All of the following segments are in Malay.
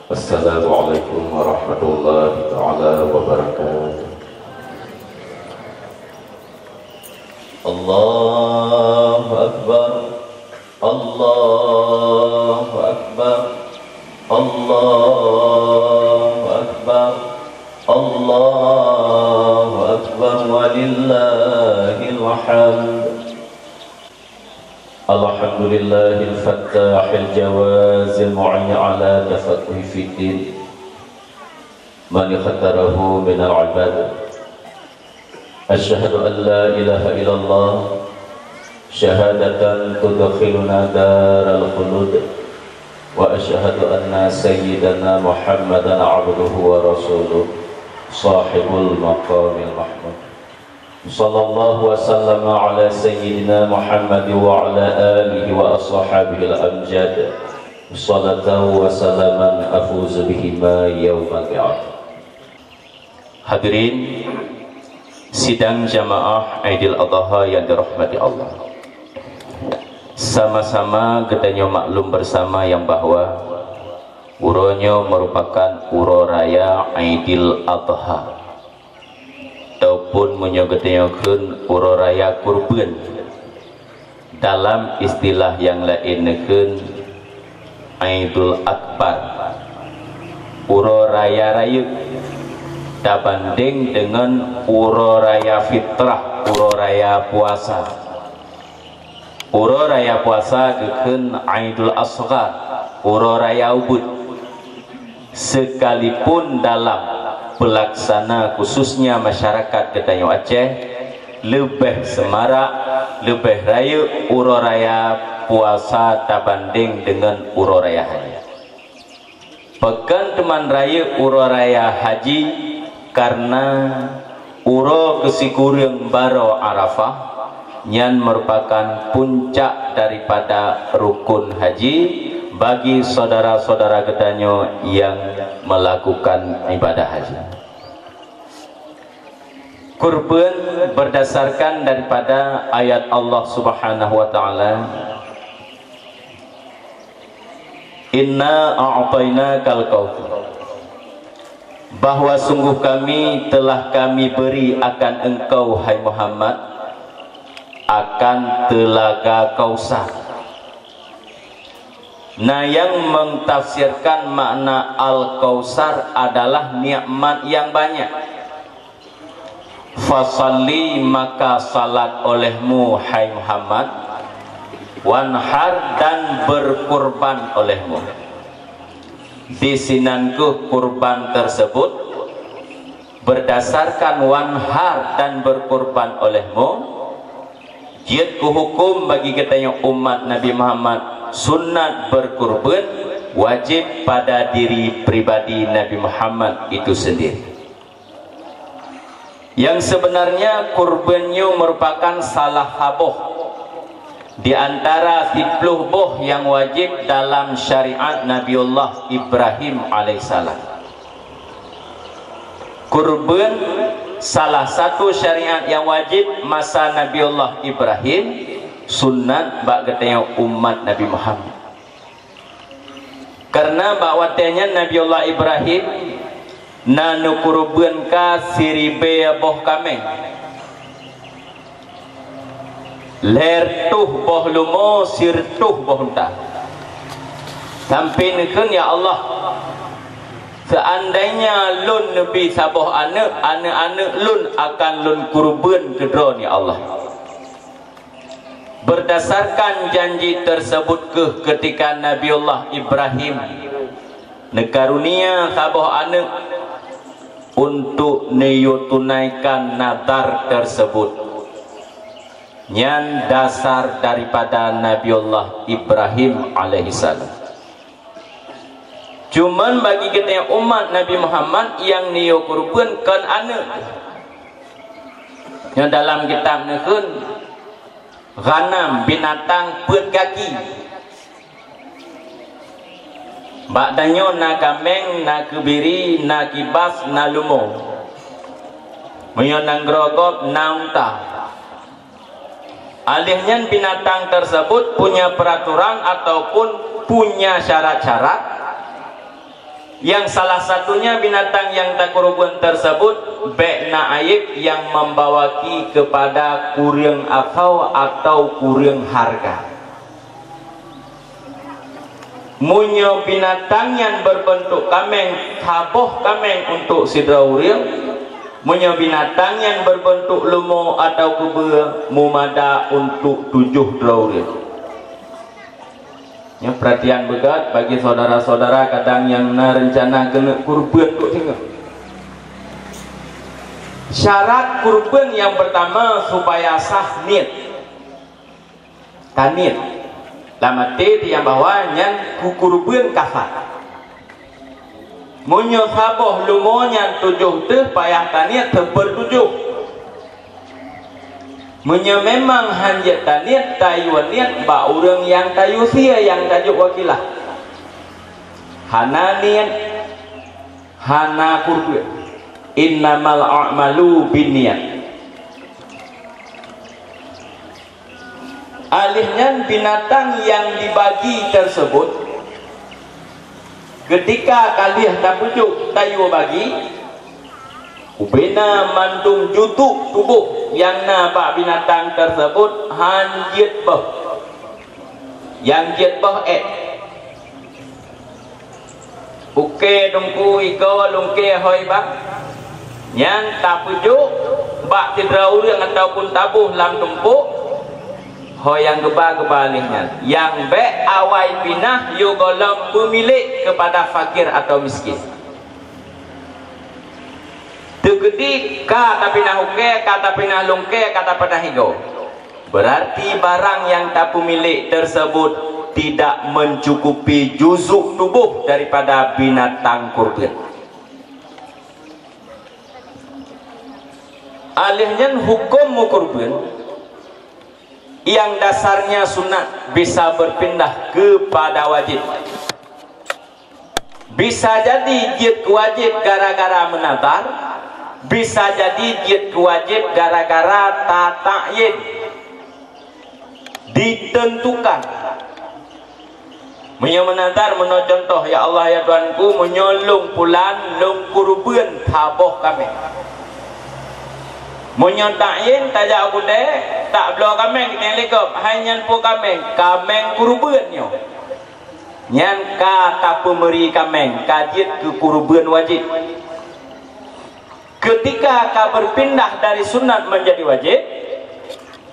Assalamualaikum warahmatullahi taala wabarakatuh. Allahu Akbar, Allahu Akbar, Allahu Akbar, Allahu Akbar, walillahil hamd. Alhamdulillahil fattahil jawazil mu'ayyi ala tafaqquhi fiddin man khatarahu minal ibad. Asyhadu an la ilaha illallah syahadatan tudkhiluna daral khulud wa asyhadu anna sayyidana Muhammadan abduhu wa rasuluh sahibul maqamil mahmud. Sallallahu wasallama ala sayyidina Muhammad wa ala alihi wa ashabihi al-amjad. Salatan wa salaman afuzu bihima yawmal qiyamah. Hadirin sidang jamaah Aidil Adha yang dirahmati Allah. Sama-sama kita maklum bersama yang bahwa uronyo merupakan uro raya Aidil Adha ataupun menyogetkeun uro raya kurban. Dalam istilah yang lainkeun Aidul Akbar, uro raya rayu dabanding dengan uro raya fitrah, uro raya puasa. Uro raya puasa gekeun Aidul Asghar, uro raya ubud. Sekalipun dalam pelaksana khususnya masyarakat Gedanyo Aceh lebih semarak, lebih rayu uro raya puasa tabanding dengan uro raya haji. Pekan teman rayu uro raya haji karena uro kesikuring baro Arafah yang merupakan puncak daripada rukun haji bagi saudara-saudara Gedanyo yang melakukan ibadah haji. Kurban berdasarkan daripada ayat Allah Subhanahu wa taala, Inna a'tainakal kautsar, bahwa sungguh kami telah kami beri akan engkau hai Muhammad akan telaga Kausar. Nah, yang mentafsirkan makna Al-Kausar adalah nikmat yang banyak. Fasalli, maka salat olehmu hai Muhammad, wanhar, dan berkurban olehmu. Disinanku kurban tersebut berdasarkan wanhar dan berkurban olehmu, jidku hukum bagi kita yang umat Nabi Muhammad. Sunat berkurban wajib pada diri pribadi Nabi Muhammad itu sendiri. Yang sebenarnya kurbannya merupakan salah haboh di antara 10 boh yang wajib dalam syariat Nabiullah Ibrahim alaihissalam. Kurban salah satu syariat yang wajib masa Nabiullah Ibrahim, sunat bagi umat Nabi Muhammad. Karena bakwatenya Nabiullah Ibrahim nanu kurban ka siribe boh kameng, ler tuh boh lumo sir tuh boh unta. Sampai nekeun ya Allah, seandainya lun nebi saboh anak lun akan lun kurban kedron ya Allah. Berdasarkan janji tersebut ketika Nabiullah Ibrahim nekarunia saboh anak untuk neyo tunaikan nadar tersebut, nyan dasar daripada Nabiullah Ibrahim alaihissalam. Cuman bagi kita yang umat Nabi Muhammad yang neyo kurban kan anak, yang dalam kitab nekun ghanam, binatang berkaki. Bakdanyo na kameng, na kebiri, na kibas, na lumo. Menyenang grogop, na unta. Alihnya binatang tersebut punya peraturan ataupun punya syarat-syarat Yang salah satunya binatang yang tak kurban tersebut bekna aib yang membawaki kepada kurang akal atau kurang harga. Munyo binatang yang berbentuk kameng taboh kameng untuk sidra urang, munyo binatang yang berbentuk lumo atau kuba mumada untuk 7 draurang. Yang perhatian begat bagi saudara-saudara kadang yang rencana kena kurban kok tengok. Syarat kurban yang pertama supaya sah niat. Tanit. Lama teh yang bahwa yang kurban kafat. Munyo saboh lumonya 7 teh payah tanit terbertujuh. Munyo memang hanjat taniat tayuan niat ba urang yang tayu sia yang tajuk wakilah. Hana niat hana kurban. Innamal a'malu binniyat. Alihnya binatang yang dibagi tersebut ketika kalih tapujuk tayu bagi ubena mandum jutuk tubuh yang nabak binatang tersebut hanjit bah yang jit bah uke dungku iko lungke hoi bang yang tapujuk bak tidra urang ataupun tabuh lam tumpuk hoi yang gebalingnya yang be awai pinah yugolam pemilik kepada fakir atau miskin. Tegedi kata pinah uke, kata pinah lungke, kata pinah higo. Berarti barang yang tak pemilik tersebut tidak mencukupi juzuk tubuh daripada binatang kurban. Alihnya hukum kurban yang dasarnya sunat bisa berpindah kepada wajib. Bisa jadi jid wajib gara-gara menadar. Bisa jadi jid wajib gara-gara ta'yin ditentukan. Menyo menantar meno contoh ya Allah ya Tuanku menyolong pulan lung kurban taboh kami. Menyo ta'yin tajak kude tak belo kami kita lekop hanya pu kami kurban nyo. Nyan ka tak pemeri kami kajit ke kurban wajib. Ketika kau berpindah dari sunat menjadi wajib,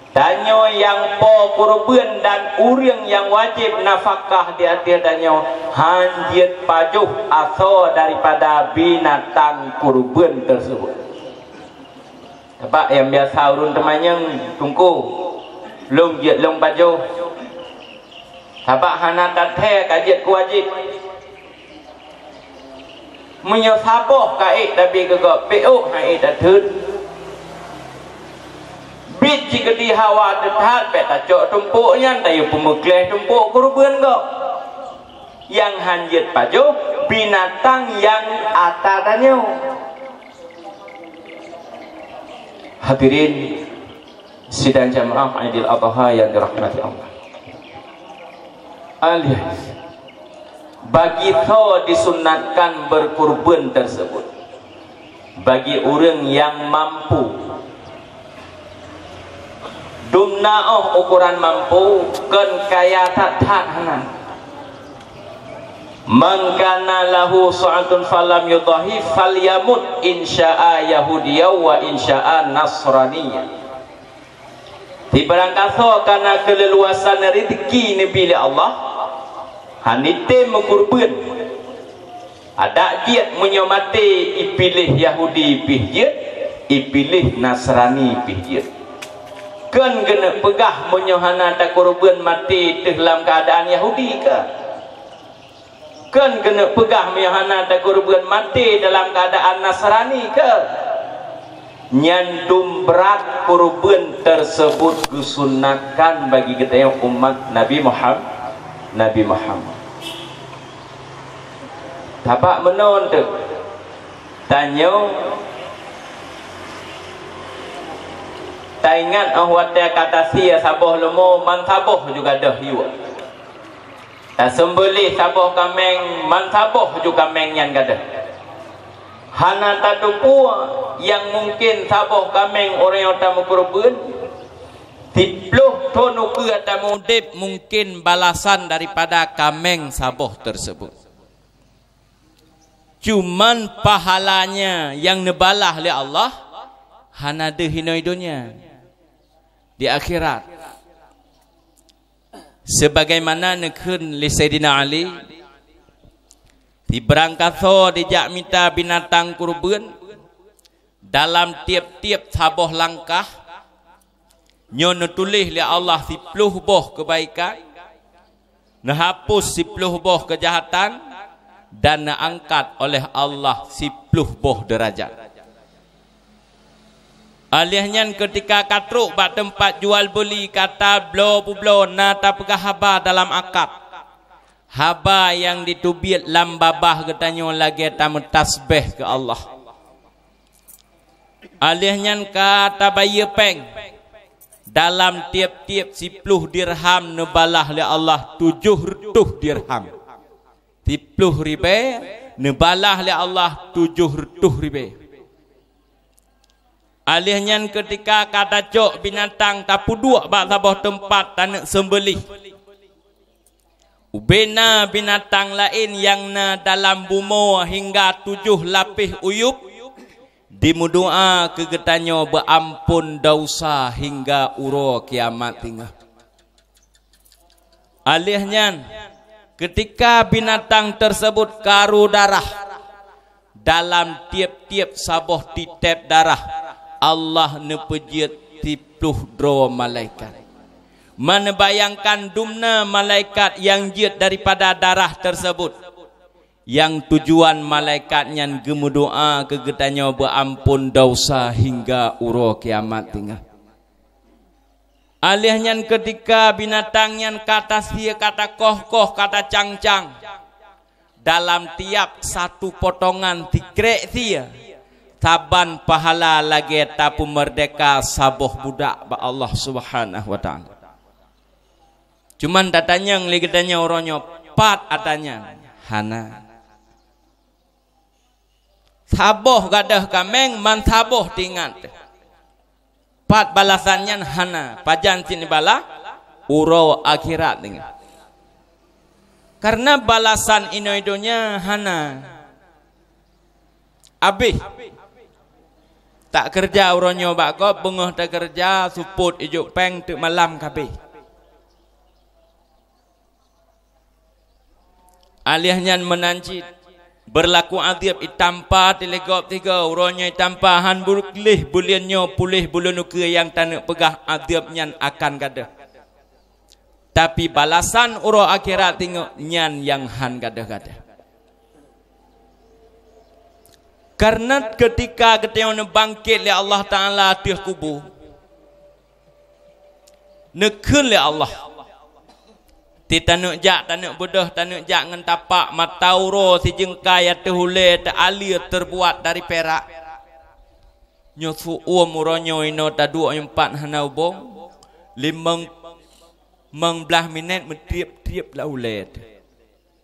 danyo yang po kurban dan urang yang wajib nafkah di atas danyo hanjit pajuh atau daripada binatang kurban tersebut. Sebab yang biasa urun temannya tungku long jit long pajuh. Sebab hana tathe kajit wajib. Menyesaboh kait tapi gegap PO hai datun bit jika di hawa dekat peta cok tumpuknya tayu pemekleh tumpuk kurban kok yang hanjit pajo binatang yang atatannya. Hadirin sidang jamaah Idul Adha yang dirahmati Allah. Alias bagi kau disunatkan berkurban tersebut bagi orang yang mampu dumnaoh ukuran mampu kan kaya tathanan mangkana lahu sa'atun falam yudahi falyamut insya'a yahudiyya wa insya'a nasraniyya. Di barangkaso karena keleluasan rezeki Nabi Allah hanite mengkurban ada diet menyomate ipilih Yahudi pihjit ipilih Nasrani pihjit kan kena pegah menyohana tak kurban mati dalam keadaan Yahudi ke kan kena pegah menyohana tak kurban mati dalam keadaan Nasrani ke nyandum berat kurban tersebut disunatkan bagi kita yang umat Nabi Muhammad. Tapak menon tu tanyo tak ingat awak kata sia saboh lemo man saboh juga dah hiu Tak sembelih saboh kameng, man saboh ju kameng yang gadah. Hana tadu pua yang mungkin saboh kameng orang yang tamu kurban. Tipluh tonu ke tamu dip mungkin balasan daripada kameng saboh tersebut. Cuman pahalanya yang nebalah oleh Allah hana de hinoi dunia di akhirat. Sebagaimana nekun li Sayyidina Ali di berangkatho dijak minta binatang kurban dalam tiap-tiap saboh langkah nyo tulis li Allah 10 boh kebaikan, nahapus 10 boh kejahatan, dan angkat oleh Allah 10 boh derajat. Alihnya ketika katruk bak tempat jual beli kata blo na ta pegah haba dalam akad. Haba yang ditubit lam babah ketanyo lagi tamu tasbih ke Allah. Alihnya kata bayi peng dalam tiap-tiap 10 dirham nebalah oleh Allah 7 dirham. 10 ribu nebalah oleh Allah 7 ribu. Alihnya ketika kata cok binatang tapu dua bak saboh tempat tanak sembelih. Ubena binatang lain yang na dalam bumo hingga 7 lapis uyup. Dimudua kegetanyo berampun dosa hingga uro kiamat tinggal. Alihnya ketika binatang tersebut karu darah dalam tiap-tiap saboh titep darah. Allah nepejit 10 dro malaikat. Mana bayangkan dumna malaikat yang jit daripada darah tersebut. Yang tujuan malaikatnya gemudoa kegetanyo berampun dosa hingga uro kiamat tinggal. Alihnya ketika binatangnya kata sia, kata koh-koh, kata cang-cang. Dalam tiap satu potongan tikrek sia. Taban pahala lagi tapu merdeka saboh budak ba Allah Subhanahu wa taala. Cuman datanya lagi tanya orangnya pat atanya hana. Saboh gadah kameng man saboh tingat. Pat balasannya hana, pajan sini bala uro akhirat tingat. Karena balasan inoidonya hana. Abih tak kerja uronyo bak kop bengoh tak kerja suput ijuk peng tu malam kabeh. Alihnya menancit berlaku adib itampa telegop 3 uronyo itampa han burklih bulianyo pulih bulun ke yang tanak pegah adibnya akan gadah. Tapi balasan uro akhirat tengok nyan yang han gadah-gadah. Karena ketika ketemu bangkit oleh Allah Ta'ala di kubur. Nekun oleh Allah. Ti tanuk jak, tanuk bodoh, tanuk jak ngan tapak matauro si jengkai terhule teralir terbuat dari perak. Nyosu muronyo ino ta 24 hanau bong. 15 minit mentriap-triap laulet.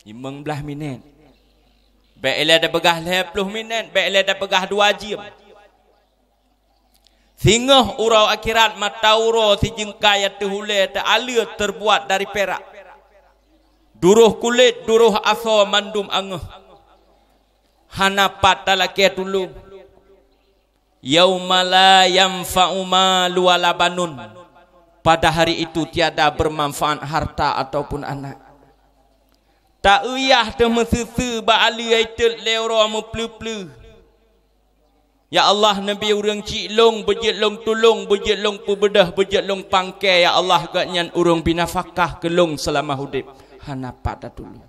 15 minit. Baik ele dah pegah 10 minit, baik ele dah pegah 2 jam. Singah urau akhirat matauro si jengkai terhule teralir terbuat dari perak. Duruh kulit, duruh aso mandum angeh. Hana patalake tulung. Yauma la yanfa'u malu wala banun. Pada hari itu tiada bermanfaat harta ataupun anak. Tak uyah temesusu ba ali aitul leuro mu plu-plu. Ya Allah Nabi urang cilong bejit long tulung bejit long pubedah bejit long pangkai ya Allah gatnyan urang binafakah kelong selama hidup. Hana pada dulu.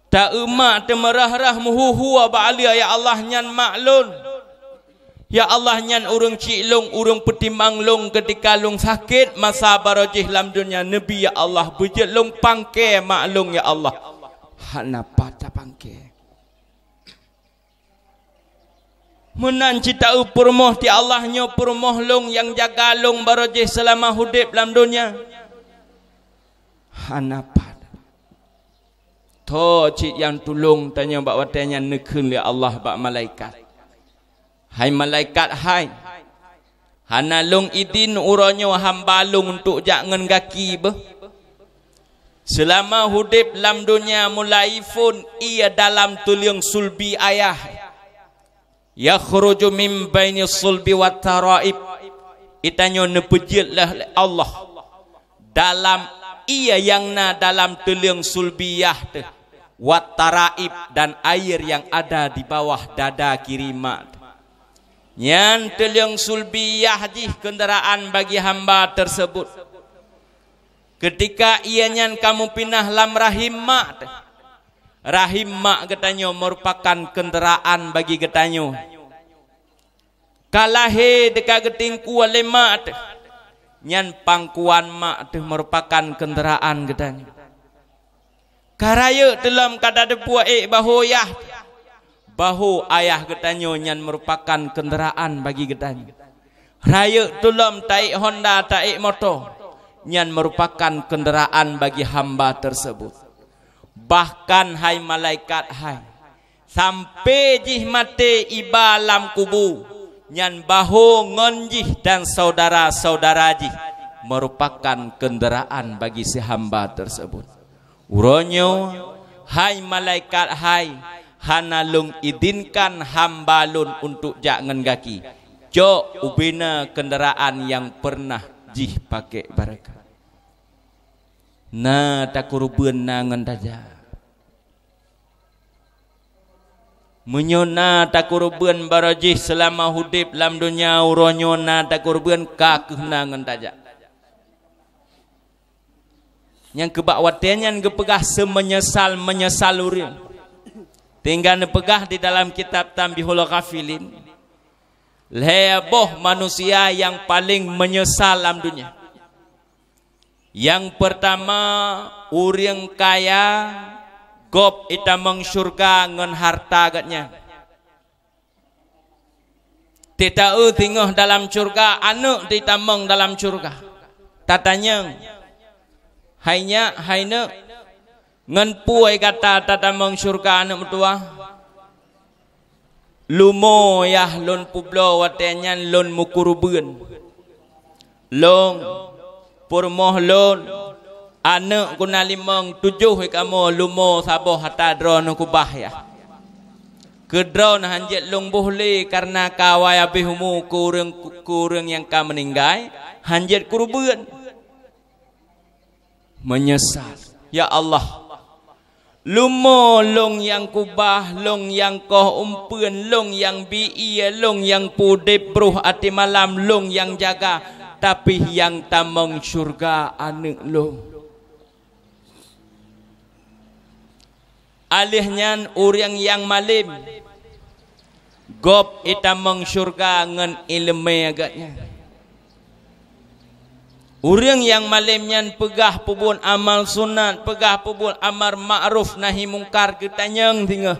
Tak emak temerah-rah muhu ba ali ya Allah nyan maklun. Ya Allah nyan urang cilong urang petimbang long ketika long sakit masa barojih lam dunia Nabi ya Allah bejit long pangkai maklung ya Allah. Hana pada pangkai. Menanci tahu permoh ti Allahnya permoh long yang jaga long barojih selama hidup dalam dunia. Hana pada. to cik yang tulung tanya bak watanya nekun li Allah bak malaikat. Hai malaikat hai. Hana long idin uronyo hamba long untuk jangan gaki be. Selama hudib lam dunia mulai pun ia dalam tuliang sulbi ayah. Yakhruju min baini sulbi wat taraib. Itanyo nepejitlah Allah dalam ia yang na dalam tuliang sulbiyah tu wat taraib dan air yang ada di bawah dada kiri mak. Nyan tuliang sulbiyah jih kendaraan bagi hamba tersebut. Ketika ia nyan kamu pindah lam rahim mak. Rahim mak getanyo merupakan kendaraan bagi getanyo. Kalahe dekat getingku oleh mak. Nyan pangkuan mak tu merupakan kendaraan getanyo. Karaya dalam kada depu bahoyah. Bahu ayah getanyo nyan merupakan kendaraan bagi getanyo. Raya dalam taik Honda taik motor. Nyan merupakan kendaraan bagi hamba tersebut. Bahkan hai malaikat hai. Sampai jih mati iba lam kubu. Nyan bahu ngonjih dan saudara-saudara jih. Merupakan kendaraan bagi si hamba tersebut. Uronyo hai malaikat hai. Hana lung idinkan hamba lun untuk jangan gaki. Jo ubina kendaraan yang pernah jih pakai barakah. Na takurubun nangan taja. Menyona takurubun barajih selama hudib lam dunia uronyo na takurubun kakuh nangan taja. Yang kebakwatian yang kepegah menyesal uril. Tinggal nepegah di dalam kitab Tanbihul Ghafilin. Leboh manusia yang paling menyesal dalam dunia. Yang pertama urang kaya gop itamang syurga ngan harta gatnya. Titau tinggal dalam syurga anak ditamang dalam syurga. Tatanya hanya ngan puai kata tatamang syurga anak mertua. Lumo yah lon publo watenya lon mukurubun. Long purmoh lon anak guna limang tujuh kamu lumo saboh hatta drone kubah ya. Ke drone hanjet long boleh karena kawai abihumu kurang yang ka meninggai hanjet kurubun. Menyesal. Ya Allah. Lumo long yang kubah, long yang koh umpun, long yang biia, long yang pudip bruh ati malam, long yang jaga, tapi yang tamang syurga anak long. Alihnya orang yang malim, gop itamang syurga ngan ilmu agaknya. Orang yang malimnya pegah pubun amal sunat, pegah pubun amar ma'ruf nahi mungkar ketanyang tinggal.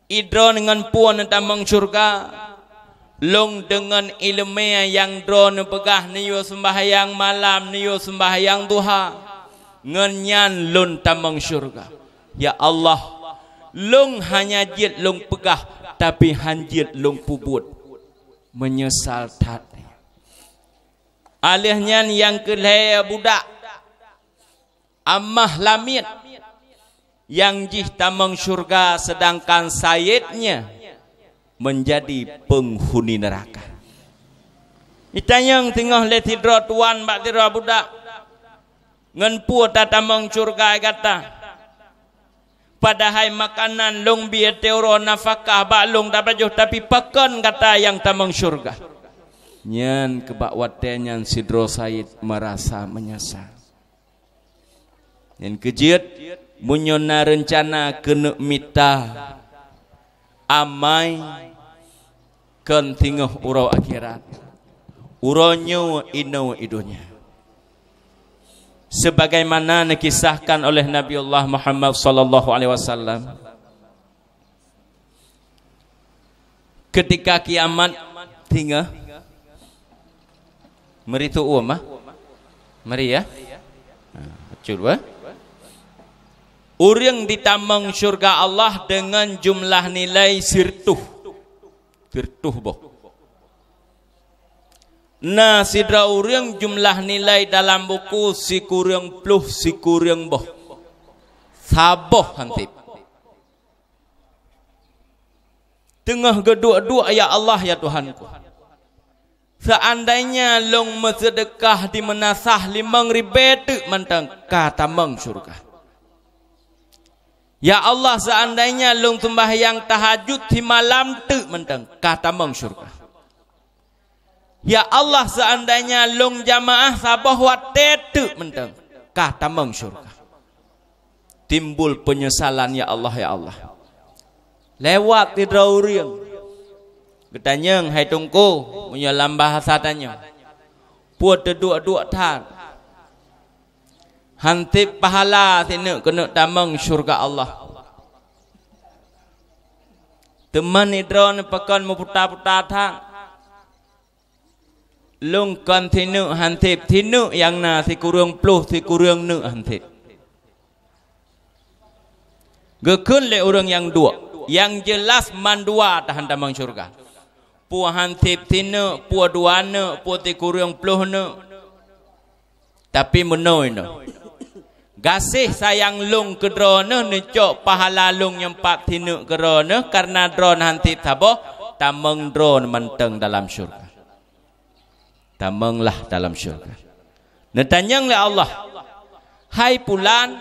Idro dengan puan tamang syurga, long dengan ilmu yang drone pegah niyo sembahyang malam, niyo sembahyang duha, ngenyan lun tamang syurga. Ya Allah, long hanya jid long pegah, tapi hanjid long pubut, menyesal tat. Alihnya yang kelaya budak amah lamit yang jih tamang syurga sedangkan sayyidnya menjadi penghuni neraka. Itanyang tengah letidro tuan bak tira budak ngan pu tatamang syurga kata padahal makanan long biar teoro nafkah bak long dapat tapi pakan kata yang tamang syurga. Nyan kebakwatnya Sidro Said merasa menyesal. Yang kejut munyona rencana kena mita amai kan tinggal urau akhirat. Uronyo ino idonya. Sebagaimana dikisahkan oleh Nabi Allah Muhammad sallallahu alaihi wasallam. Ketika kiamat tinggal mari tu mah. Mari ya. Acul ba? Orang ditamang syurga Allah dengan jumlah nilai sirtuh boh. Nah, sidra orang jumlah nilai dalam buku si kurang pluh si kurang boh. Saboh hantip. Tengah gedua-dua ya Allah ya Tuhanku. Seandainya long bersedekah di menasah 5.000 mentang kata meng syurga. Ya Allah, seandainya long sembahyang tahajud di malam tu mentang kata meng syurga. Ya Allah, seandainya long jamaah sabah watet tu mentang kata meng syurga. Timbul penyesalan ya Allah ya Allah. Lewat di drauriang. Ketanyang hai tungku punya lambah bahasanya. Puat deduk-duk tan. Hantip pahala sini kena tamang syurga Allah. Teman idron pakan meputar-putar thang. Lung kan tinu hantip tinu yang na si kurang pluh si kurang nu hantip. Gekun le orang yang dua. Yang jelas mandua tahan tamang syurga. Puah hantip tinu, puah duana, puah ti kurang pluh nu. Tapi menoi nu. Gasih sayang lung ke drone necok pahala lung nyempat tinu ke drone karena drone hantip saboh tameng drone menteng dalam syurga. Tamenglah dalam syurga. Netanyang le Allah. Hai pulan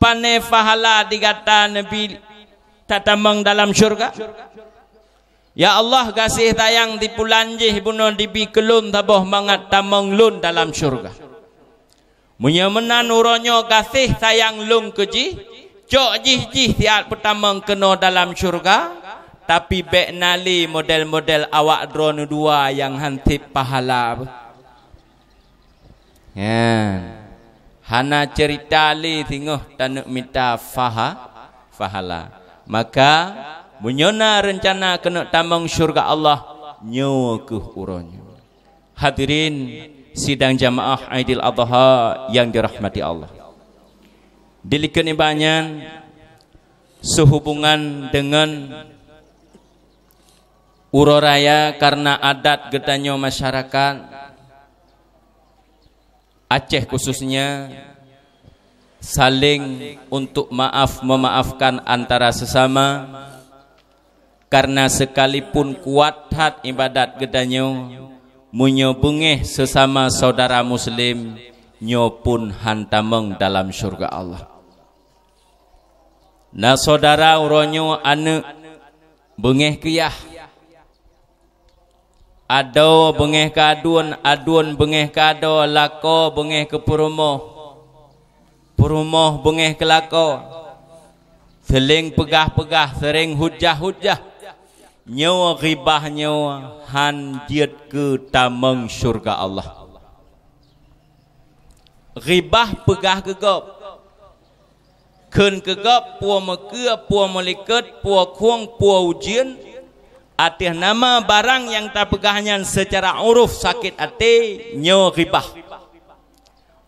pane pahala digata Nabi tak tameng dalam syurga. Ya Allah, gasih tayang di pulan jih bunuh dibi kelun saboh mangat tameng lun dalam syurga. Munyamenan uronyo kasih sayang lung keji, cok jih tiap pertama kena dalam syurga, tapi bek nali model-model awak drone dua yang hantip pahala. Ya, hana cerita li tengok tanuk minta pahala. Maka munyona rencana kena tamang syurga Allah nyo ke uronyo. Hadirin sidang jamaah Aidil Adha yang dirahmati Allah. Dilikan ibanyan sehubungan dengan uroraya karena adat gedanyo masyarakat Aceh khususnya saling untuk memaafkan antara sesama karena sekalipun kuat hat ibadat gedanyo munyo bengeh sesama saudara muslim nyo pun hantameng dalam syurga Allah. Na saudara uronyo ane bengeh kiyah. Ado bengeh ke aduan bengeh ke ado, lako bengeh ke purumoh. Purumoh bengeh ke lako. Seling pegah-pegah, sering hujah-hujah. Nyawa ghibah nyawa hanjiat ke tameng syurga Allah. Ghibah pegah kegop. Ken kegop puah mekea, puah melikat, puah kuang, puah ujian. Atih nama barang yang tak pegahnya secara uruf sakit hati nyawa ghibah.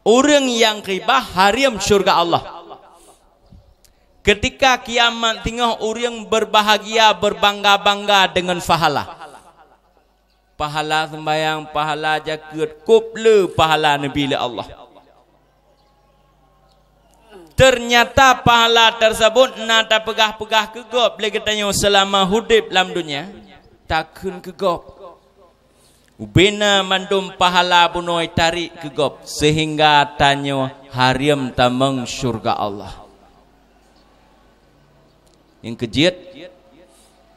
Orang yang ghibah haram syurga Allah. Ketika kiamat tengah orang berbahagia berbangga-bangga dengan pahala. Pahala sembahyang, pahala jagat, kuple pahala Nabi Allah. Ternyata pahala tersebut nada pegah-pegah kegop lagi tanya selama hidup dalam dunia takun kegop. Ubena mandum pahala bunoi tarik kegop sehingga tanya haram tameng syurga Allah. Yang kejit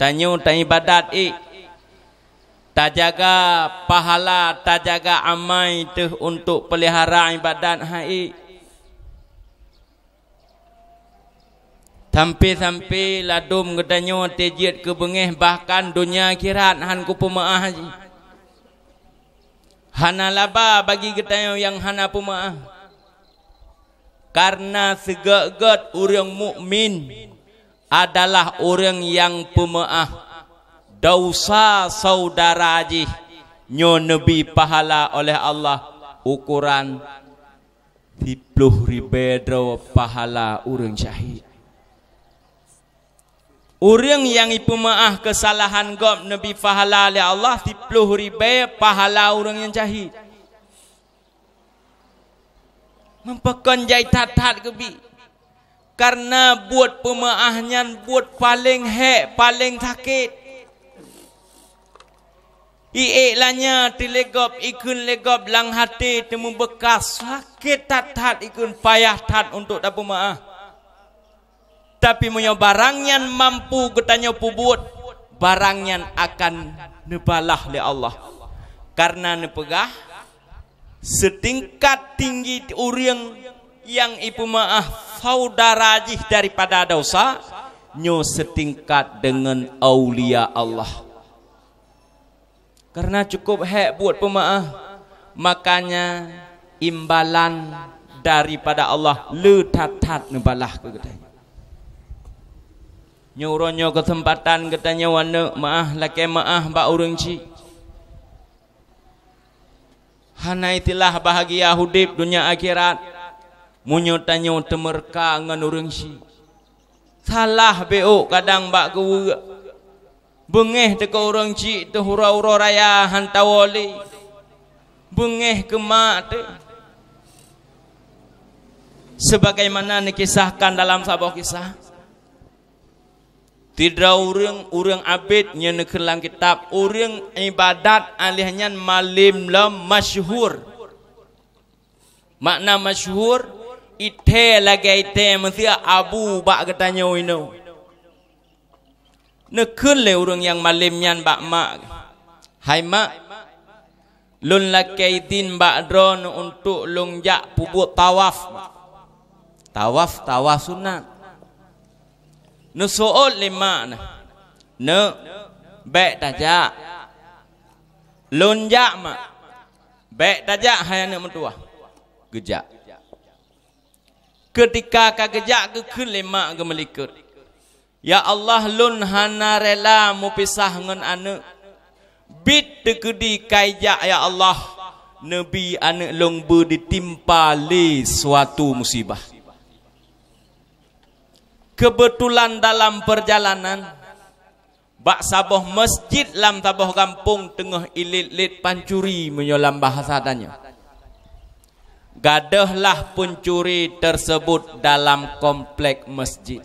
tanya ibadat tak jaga pahala, tak jaga amai tu untuk pelihara ibadat sampai ladum gedanyo tejit ke bengeh bahkan dunia akhirat han ku pemaah haji. Hana laba bagi gedanyo yang hana pemaah. Karena segak-gat orang mukmin adalah orang yang pemaah dosa saudara haji nyo nabi pahala oleh Allah ukuran 10.000 pahala urang syahid. Urang yang ipu maah kesalahan gob Nabi pahala oleh Allah 10.000 pahala urang yang syahid. Mempekon jai tat-tat kebi. Karena buat pemaahnya buat paling paling sakit. Iiklanya tilegop ikun legop lang hati temu bekas sakit tat-tat ikun payah tat untuk dapat pemaah. Tapi punya barangnya mampu ketanya pubut, barangnya akan nebalah oleh Allah. Karena nepegah setingkat tinggi urang yang ibu maaf saudarajih daripada dosa nyo setingkat dengan aulia Allah. Karena cukup buat pemaaf, makanya imbalan daripada Allah letat-tat nebalah ke gedai. Nyuronyo kesempatan katanya wana maah laki maah ba urang ci. Hana itilah bahagia hudip dunia akhirat. Munyo tanyo temerka ngan urang si. Salah beo kadang bak ke bengeh teka urang ci te hura-hura raya hantawali. Bengeh ke mak te. Sebagaimana dikisahkan dalam sebuah kisah. Tidak urang abid nya nekelang kitab urang ibadat alihnya malim lam masyhur. Makna masyhur ite lagi ite mesti abu bak katanya wino. Nekun le urang yang malim nyan bak mak. Hai mak, lun laki din bak dron untuk lungjak pubut tawaf. Tawaf sunat. Nusool lima ne bek tajak lunjak mak bek tajak hai anak mentua gejak. Ketika kagejak ke lima ke melikut. Ya Allah lun hana rela mu pisah ngan anak. Bit tegedi kaijak ya Allah. Nabi anak long ditimpa li suatu musibah. Kebetulan dalam perjalanan bak saboh masjid lam taboh kampung tengah ilit-lit pancuri menyolam bahasa tanya. Gadahlah pencuri tersebut dalam komplek masjid.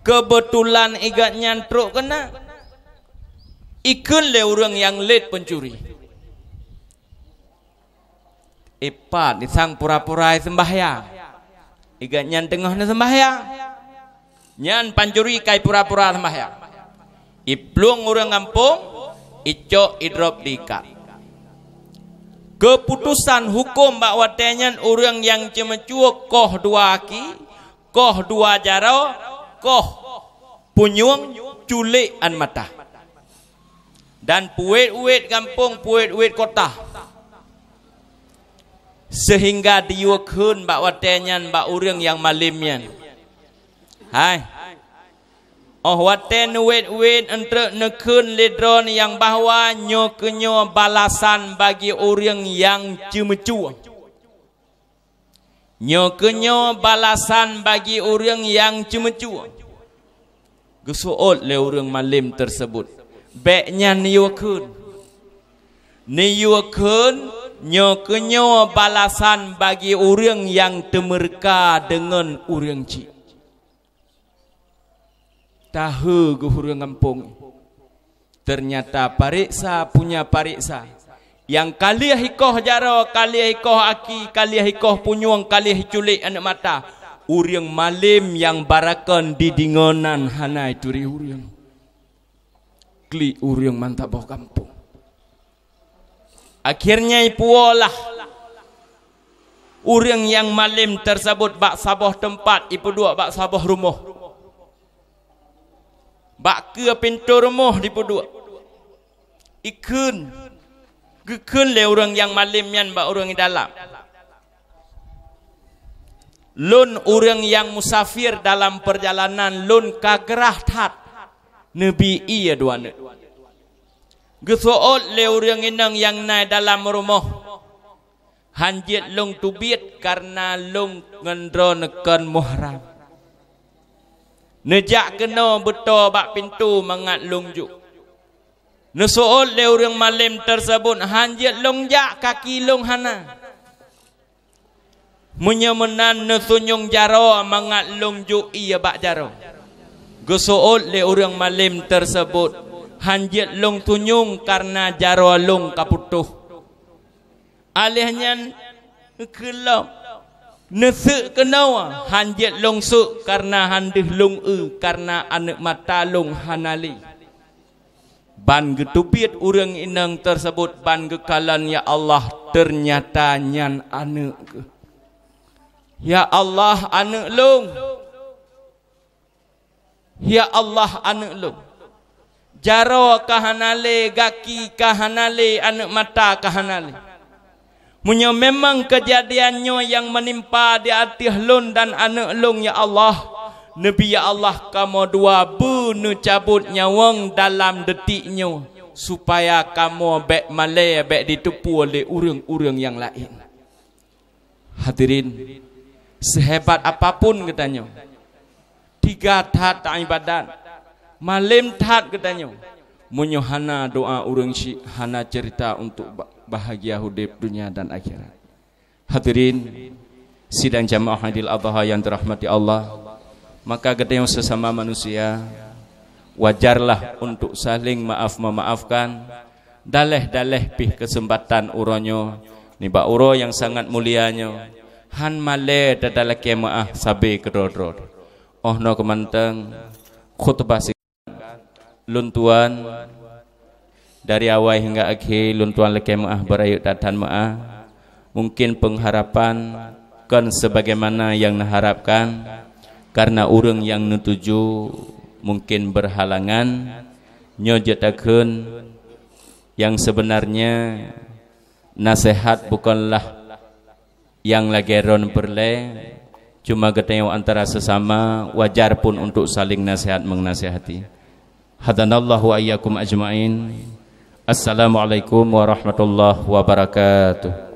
Kebetulan igat nyantruk kena. Ikun le orang yang lit pencuri. Ipat disang pura-pura sembahyang. Igat nyan tengah na sembahyang. Nyan pancuri kai pura-pura sembahyang. Iplung orang kampung, icok idrop dikat. Keputusan hukum bak watenyan orang yang cemecuok koh dua aki, koh dua jaro, koh punyung culik an mata. Dan puet-uet kampung, puet-uet kota. Sehingga diukeun bak watenyan bak orang yang malimnya. Hai. Oh waten uet entre nekun ledron yang bahwa nyo kenyo balasan bagi orang yang cemecu. Nyo kenyo balasan bagi orang yang cemecu. Gesuot le orang malim tersebut. Beknya niukun. Niukun nyo kenyo balasan bagi orang yang temerka dengan orang cik. Tahu gurung kampung. Ternyata pariksa punya pariksa. Yang kali hikoh jaro, kali hikoh aki, kali hikoh punyung, kali culik anak mata. Urang malim yang barakan di dingonan hanai turi urang. Kli urang mantap bawah kampung. Akhirnya ipuolah. Urang yang malim tersebut bak saboh tempat, ipu dua bak saboh rumah. Bak ke pintu rumah di puduk. Ikun. Gekun le orang yang malim yan bak orang yang dalam. Lun orang yang musafir dalam perjalanan lun kagerah tat. Nabi iya dua ne. Gesoot le orang inang yang naik dalam rumah. hanjit long tubit karena long ngendronekan muhram. Nejak kena betul bak pintu mangat long juk. Nesool le orang malim tersebut hanjit long jak kaki long hana. Menyemenan nesunyung jaro mangat long juk iya bak jaro. Gesool le orang malim tersebut hanjit long tunyung karena jaro long kaputuh. Alihnya kelam nesek kenawa hanjit long su karena handih long karena anak mata long hanali. Ban getubit urang inang tersebut ban gekalan ya Allah ternyata nyan anak ke. Ya Allah anak long. Ya Allah anak long. Jaro kahanale gaki kahanale anak mata kahanale. Munyo memang kejadiannya yang menimpa di hati lon dan anak long ya Allah. Nabi ya Allah kamu dua bunuh cabut nyawang dalam detiknya supaya kamu bek malai bek ditipu oleh urang-urang yang lain. Hadirin, sehebat apapun katanya, 3 tat ibadat, malam tat katanya, munyo hana doa urang syik, hana cerita untuk bahagia hidup dunia dan akhirat. Hadirin, sidang jamaah Idul Adha yang dirahmati Allah. Maka kita sesama manusia wajarlah untuk saling maaf-memaafkan. Daleh-daleh pih kesempatan uronyo niba uro yang sangat mulianya han male dadalake maaf sabe kedodrod. Oh no kemanteng khutbah singkat luntuan dari awal hingga akhir luntuan leke maaf berayut datan maaf. Mungkin pengharapan kan sebagaimana yang naharapkan. Karena orang yang nutuju mungkin berhalangan nyojetakeun yang sebenarnya nasihat bukanlah yang lageron berle, cuma ketemu antara sesama wajar pun untuk saling nasihat mengnasihati. Hadanallahu wa iyyakum ajmain. Assalamualaikum warahmatullahi wabarakatuh.